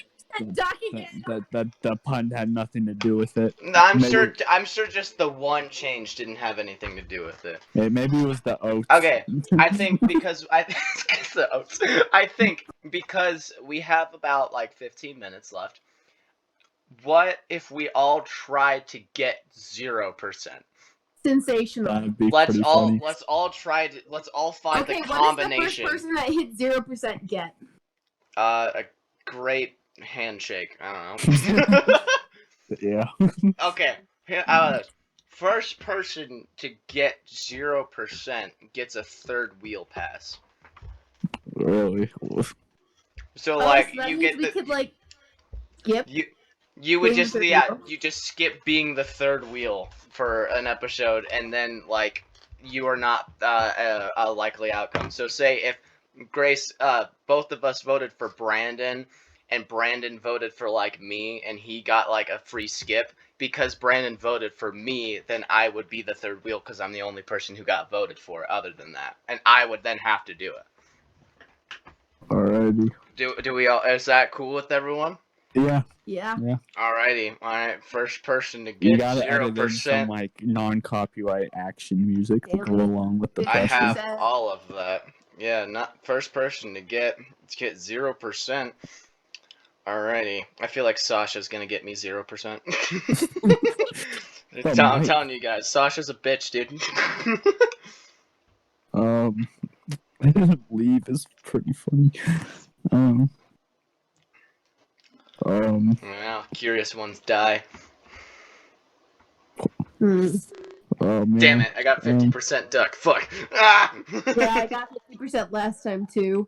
Duck again. That pun had nothing to do with it. No, I'm Maybe- sure just the one change didn't have anything to do with it. Maybe it was the oats. Okay, I think because I think because we have about like 15 minutes left. What if we all tried to get 0%? Sensational. That'd be pretty funny. Let's all find Okay, the what does the combination. first person that hit 0% get? A great handshake. I don't know. Yeah. Okay, here, first person to get 0% gets a third wheel pass. Really? So like so that you means get we the could like skip. you would being just the third wheel? you just skip being the third wheel for an episode, and then like you are not a likely outcome. So say if Grace, both of us voted for Brandon, and Brandon voted for like me, and he got like a free skip. Because Brandon voted for me, then I would be the third wheel because I'm the only person who got voted for other than that. And I would then have to do it. Alrighty. Do we all, is that cool with everyone? Yeah. Yeah. Alrighty. Alright, first person to You get gotta edit in some 0%. like non-copyright action music to Damn. go along with the I pressure. have all of that. Yeah, not first person to get 0%. Alrighty. I feel like Sasha's gonna get me 0%. I'm telling you guys, Sasha's a bitch, dude. Leave is pretty funny. Well, curious ones die. Hmm. Oh man. Damn it, I got 50% duck. Fuck. Ah! Yeah, I got 50% last time too.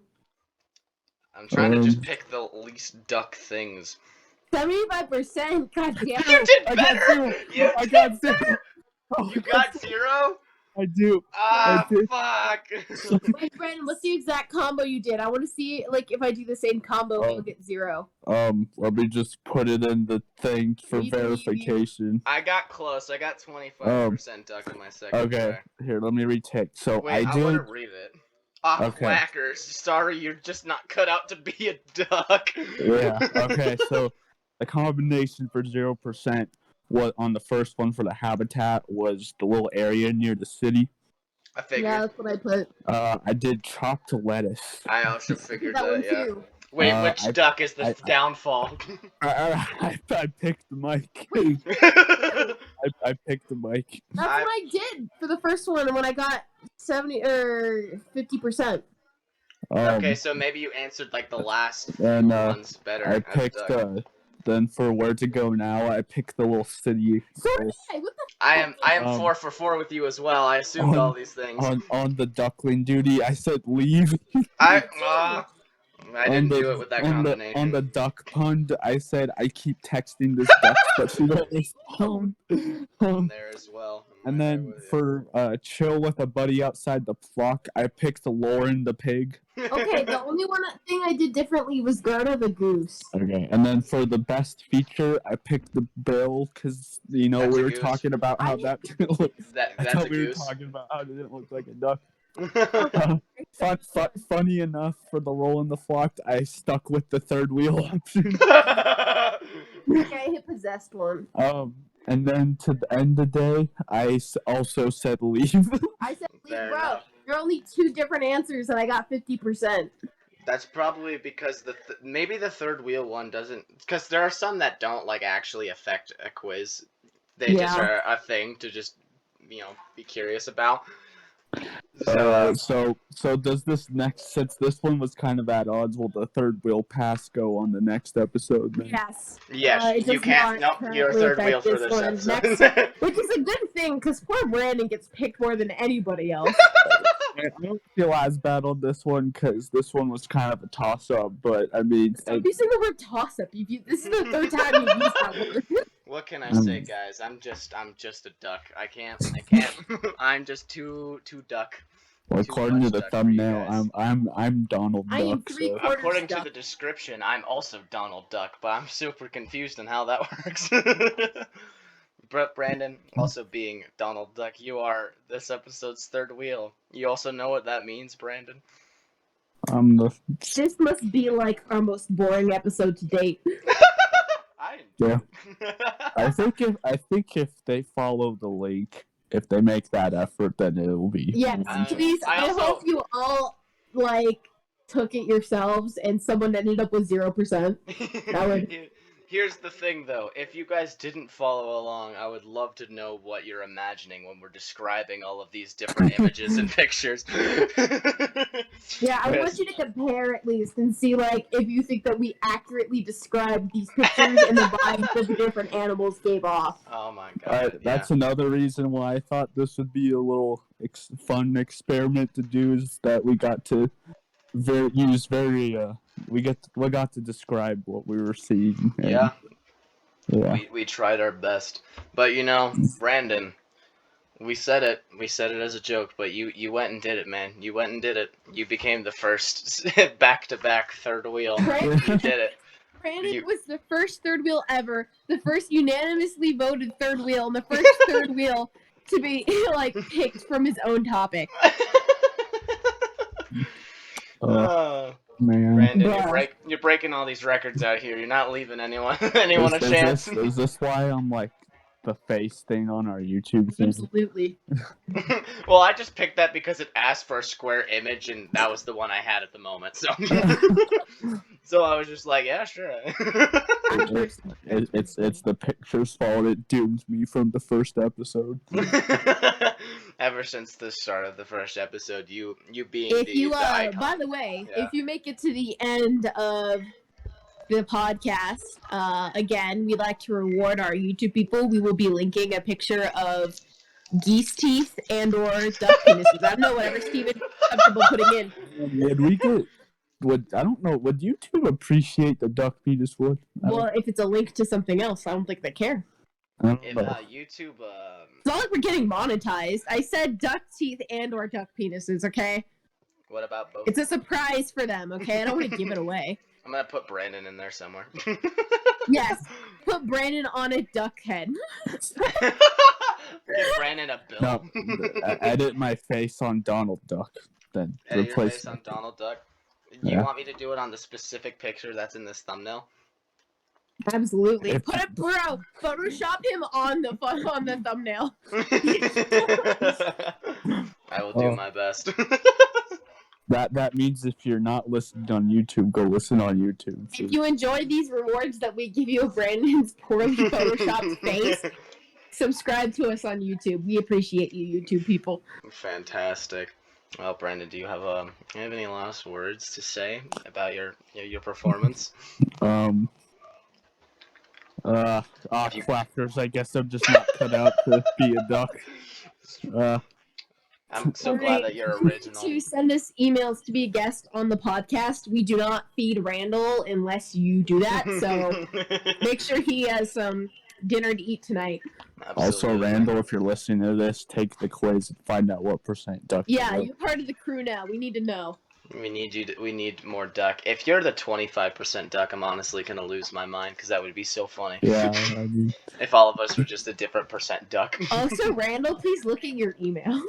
I'm trying to just pick the least duck things. 75%. God damn it. You did I better. got 0. You I did got 0. better. You got 0? I do. Ah, I did. fuck. Wait, Brandon, what's the exact combo you did? I want to see, like, if I do the same combo, I'll get 0. Let me just put it in the thing for We believe you. verification. I got close. I got 25% duck in my second Okay, try. here, let me retake. So Wait, I want to read it. Ah, Okay. quackers. Sorry, you're just not cut out to be a duck. Yeah. Okay. So the combination for 0% was on the first one for the habitat was the little area near the city. I figured. Yeah, that's what I put. I did chopped lettuce. I also figured That one yeah. too. Wait, which duck is the downfall? I picked the mic. I picked the mic. That's what I did for the first one when I got 70 or 50%. Okay, so maybe you answered like the last and ones better. I picked then for where to go now, I picked the little city. So did I. What the? I am 4 for 4 with you as well. I assumed all these things. On the duckling duty, I said leave. I didn't do it with that combination. On the duck pond, I said I keep texting this duck, but she don't respond. There as well. And then for chill with a buddy outside the flock, I picked Lauren the pig. Okay, the only thing I did differently was Gerda the goose. Okay, and then for the best feature, I picked the bill because we were talking about how that looks. That's I thought a we goose. were talking about how it didn't look like a duck. Funny enough, for the roll in the flock, I stuck with the third wheel option. I hit possessed one. And then to end the day, I also said leave. I said leave, Fair bro. enough. There are only 2 different answers, and I got 50%. That's probably because maybe the third wheel one doesn't, because there are some that don't like actually affect a quiz. They just are a thing to just be curious about. So does this next, since this one was kind of at odds, will the third wheel pass go on the next episode then? Yes. Yes, you can't. Nope, you're third wheel for this episode. Which is a good thing, because poor Brandon gets picked more than anybody else. I don't feel as bad on this one because this one was kind of a toss-up, but I mean... Stop using the word toss-up. This is the third time you've used that word. What can I say, guys? I'm just a duck. I can't. I'm just too duck. Well, according to the thumbnail, I'm Donald I am Duck. So. According to the description, I'm also Donald Duck, but I'm super confused on how that works. Brandon, also being Donald Duck, you are this episode's third wheel. You also know what that means, Brandon? This must be like our most boring episode to date. I think if they follow the link, if they make that effort, then it will be. Yes, please. I hope you all took it yourselves, and someone ended up with 0%. That would. Here's the thing, though. If you guys didn't follow along, I would love to know what you're imagining when we're describing all of these different images and pictures. Yeah, I want you to compare at least and see, if you think that we accurately described these pictures and the vibes that the different animals gave off. Oh my god. That's another reason why I thought this would be a little fun experiment to do, is that we got to we got to describe what we were seeing. Yeah. We tried our best. But Brandon, we said it as a joke, but you went and did it, man. You went and did it. You became the first back-to-back third wheel. You did it. Brandon was the first third wheel ever, the first unanimously voted third wheel, and the first third wheel to be picked from his own topic. Man. Brandon, you're breaking all these records out here. You're not leaving anyone a chance. Is this why I'm the face thing on our YouTube thing? Absolutely. Well, I just picked that because it asked for a square image, and that was the one I had at the moment. So, so I was just like, yeah, sure. It's the picture's fault. It doomed me from the first episode. Ever since the start of the first episode, you being the icon. By the way, if you make it to the end of the podcast, again, we'd like to reward our YouTube people. We will be linking a picture of geese teeth and/or duck penises. I don't know, whatever Steven's comfortable putting in. Would YouTube appreciate the duck penis wood? Well, if it's a link to something else, I don't think they care. I don't If know. YouTube, It's not like we're getting monetized. I said duck teeth and/or duck penises. Okay, what about both? it's a surprise for them. Okay, I don't want to give it away. I'm gonna put Brandon in there somewhere. Yes, put Brandon on a duck head. Give Brandon a bill. No, edit my face on Donald Duck. Then Edit your replace face me. on Donald Duck. Do you want me to do it on the specific picture that's in this thumbnail? Absolutely. If- Put it, bro. Photoshop him on the thumbnail. I will do my best. That means if you're not listening on YouTube, go listen on YouTube. If you enjoy these rewards that we give you of Brandon's poorly photoshopped face, subscribe to us on YouTube. We appreciate you, YouTube people. Fantastic. Well, Brandon, do you have any last words to say about your performance? Quackers, I guess I'm just not cut out to be a duck. I'm so glad that you're original. To send us emails to be a guest on the podcast. We do not feed Randall unless you do that, so make sure he has some dinner to eat tonight. Absolutely. Also, Randall, if you're listening to this, take the quiz and find out what % duck you Yeah, are. you're part of the crew now. We need to know. We need more duck. If you're the 25% duck, I'm honestly gonna lose my mind because that would be so funny. Yeah, I mean, If all of us were just a different percent duck. Also, Randall, please look at your email.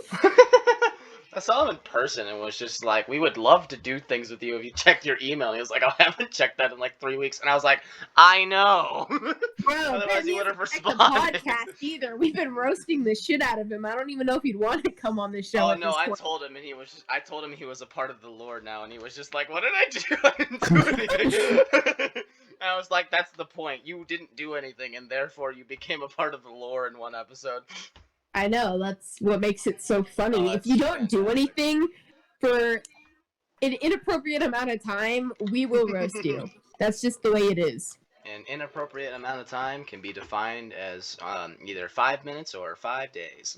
I saw him in person and was just like, we would love to do things with you if you checked your email. And he was like, I haven't checked that in like 3 weeks. And I was like, I know. Bro, Otherwise he would have the responded. podcast either. We've been roasting the shit out of him. I don't even know if he'd want to come on the show. Oh at no, this I point. told him, and I told him he was a part of the Lord now, and he was just like, what did I do? I didn't do anything. And I was like, that's the point. You didn't do anything, and therefore you became a part of the lore in one episode. I know, that's what makes it so funny. Oh, if that's you don't do fantastic. anything for an inappropriate amount of time, we will roast you. That's just the way it is. An inappropriate amount of time can be defined as either 5 minutes or 5 days.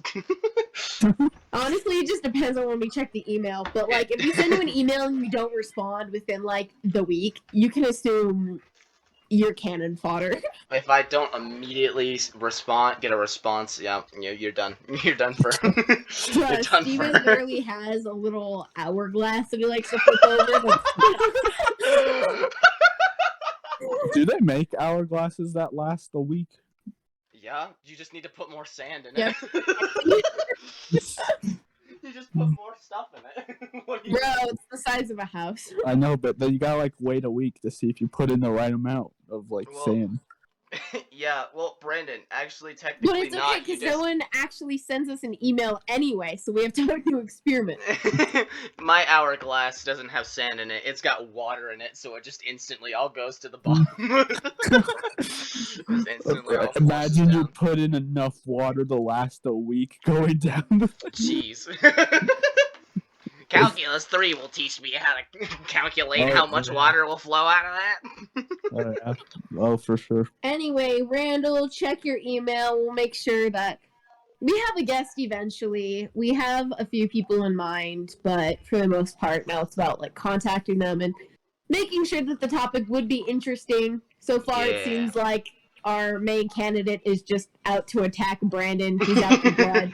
Honestly, it just depends on when we check the email. But, like, if we send you an email and we don't respond within, like, the week, you can assume you're cannon fodder. If I don't immediately get a response, yeah, you're done. You're done for. You're done Steven for. literally has a little hourglass that he likes to flip over. do they make hourglasses that last a week? Yeah, you just need to put more sand in Yep. it. You just put more stuff in it. What do you Bro, it's the size of a house. I know, but then you gotta like wait a week to see if you put in the right amount of like Well, sand. Yeah, well, Brandon, actually, But technically it's okay not. because no one actually sends us an email anyway, so we have time to experiment. My hourglass doesn't have sand in it. It's got water in it, so it just instantly all goes to the bottom. Just instantly all Imagine flushes you down. put in enough water to last a week going down the Jeez. Calculus 3 will teach me how to calculate Oh, how much yeah. water will flow out of that. yeah. Oh, for sure. Anyway, Randall, check your email. We'll make sure that we have a guest eventually. We have a few people in mind, but for the most part, now it's about like contacting them and making sure that the topic would be interesting. So far, Yeah. it seems like our main candidate is just out to attack Brandon. He's out for blood.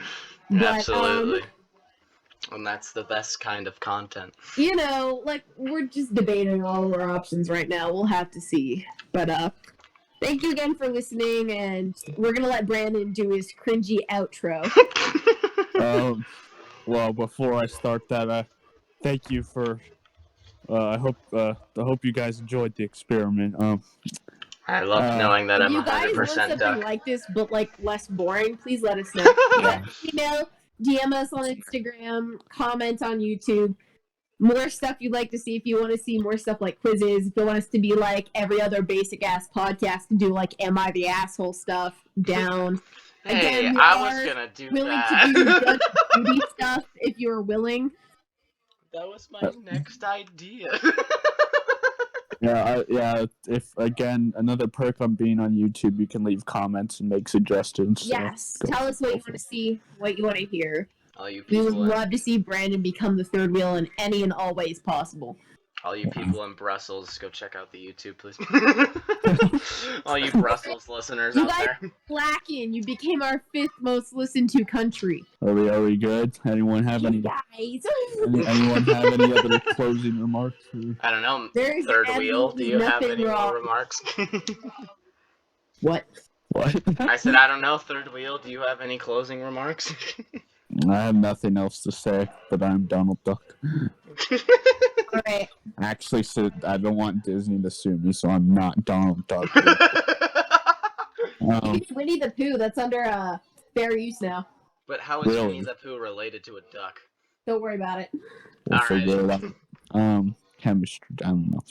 But, Absolutely. And that's the best kind of content. you know, like, we're just debating all of our options right now. We'll have to see. But, thank you again for listening, and we're gonna let Brandon do his cringy outro. Well, before I start that, thank you for. I hope you guys enjoyed the experiment. I love knowing that If I'm you guys want 100% something duck. like this, but, like, less boring, please let us know. Yeah. Email, DM us on Instagram, comment on YouTube. More stuff you'd like to see if you want to see more stuff like quizzes. If you want us to be like every other basic ass podcast and do like Am I the Asshole stuff, down. Hey, Again, we I was are gonna do willing that. to do Judge Judy stuff if you're willing. That was my next idea. Yeah. If again another perk on being on YouTube, you can leave comments and make suggestions. So Yes. Tell us what you want to see, what you want to hear. All you We would people. love to see Brandon become the third wheel in any and all ways possible. All you people in Brussels, go check out the YouTube, please. All you Brussels listeners You out guys there. slacking. You became our 5th most listened to country. Are we good? Anyone have any? Guys. Anyone have any other closing remarks? Or... I don't know. There's Third wheel, do absolutely you have nothing any more wrong. remarks? What? What? I said, I don't know. Third wheel, do you have any closing remarks? I have nothing else to say, but I'm Donald Duck. Alright. I actually said I don't want Disney to sue me, so I'm not Donald Duck. You can be Winnie the Pooh. That's under fair use now. But how is Really? Winnie the Pooh related to a duck? Don't worry about it. We'll Alright. figure it out. Chemistry. I don't know.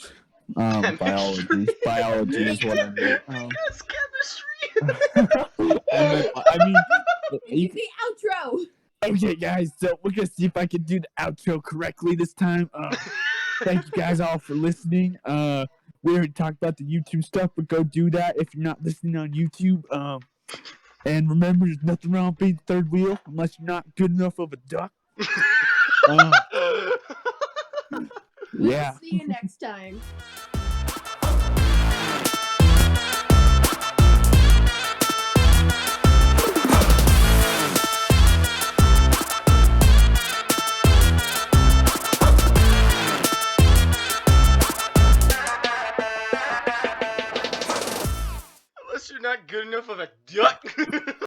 Biology is what I mean. Because chemistry. I mean, You the outro. okay, guys. So we're gonna see if I can do the outro correctly this time. Thank you guys all for listening. We already talked about the YouTube stuff, but go do that if you're not listening on YouTube. And remember, there's nothing wrong with being third wheel unless you're not good enough of a duck. Yeah. We'll see you next time. Unless you're not good enough of a duck.